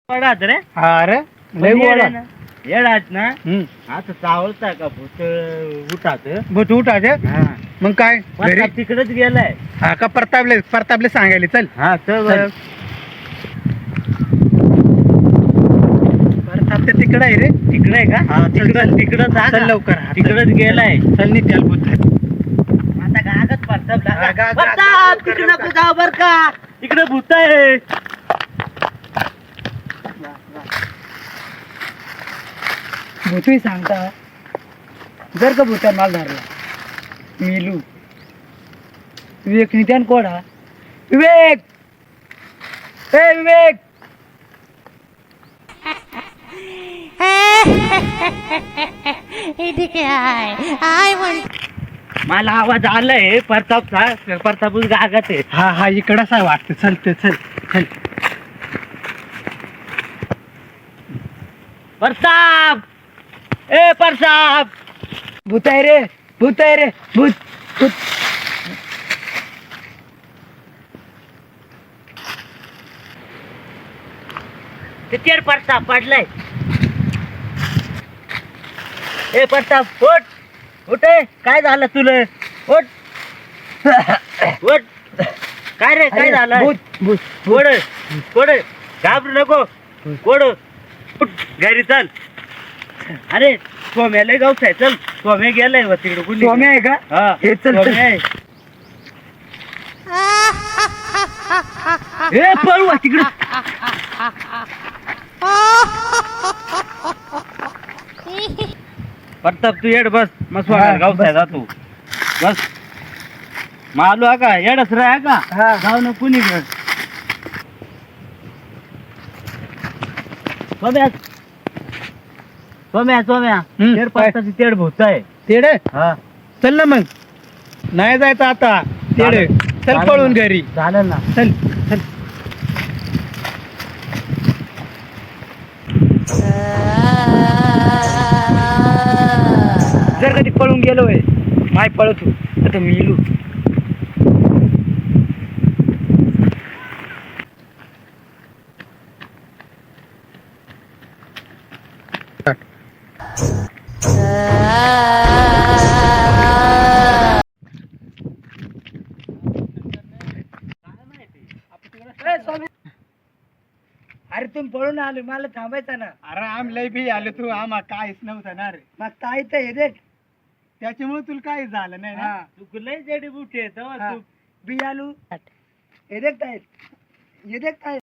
पडात रे. अरे लय गोड ना येडाच ना. हम्म. आता चावलता का भूत उठात. भूत उठाचे हा मग काय घरी प्रताप तिकडेच गेलाय. हा का परतापले सांगायले चल हा तर चल. परताप ते तिकडे आहे रे. तिकडे आहे का? हा, चल, चल. तिकडच चल लवकर, हा, चल. तिकडच गेलाय. चल नी त्याला भूत आता गागत परताप हा, गा- गा- परताप गा- तिकडे गा- नको जाऊ बर का. इकडे भूत आहे. भूतही सांगता जर का भूता माल धरला मिलू विवेक नित्यान कोडा विवेक ए विवेक এদিকে আয় আয় বল मला आवाज आलाय परतापचा. परतापूस गागत आहे. हा हा इकडंच आहे वाटतं चल ते चल चल परताप ए परताप. भूत आहे रे भूत भूत ते तेर परताप पडलाय. ए परताप उठ उठ ए. काय झालं तुला? उठ उठ. काय रे काय झालं? भूत भूत कोड कोड घाबरू नको. कोड उठ घरी चल. अरे सोम्या लय गावच आहे. चल सोम्या गेलाय व तिकडे कुणी. स्वामी आहे का हा हे चल, चल. सोम्या आहे. ए पळू वा तिकडे. परताप तू येड बस मग हा, गावच आहे बस. जा तू बस. मालू आहे का येडच रे आहे का. हा. जाऊ ना कुणी घर. सोम्या सोम्या सोम्या हम्म, तेड काय? पाचताची तेड भूत आहे. तेडे हा चल ना मग नाही जायचं आता तेडे चालेल. चल चालेल पळून ना. घरी चालेल ना. चल चल जर कधी पळून गेलोय माय पळत हो आता मी इलू अरे तुम्ही पळून आलो मला थांबायचं ना. अरे आम लय बी आलो तू आम्हा काहीच नव्हतं ना रे. मग काय तर हे देख त्याच्यामुळे तुला काही झालं नाही ना. तू लय जेडी बुटी आहे हा. बी आलू हे देखतायत हे देखतायत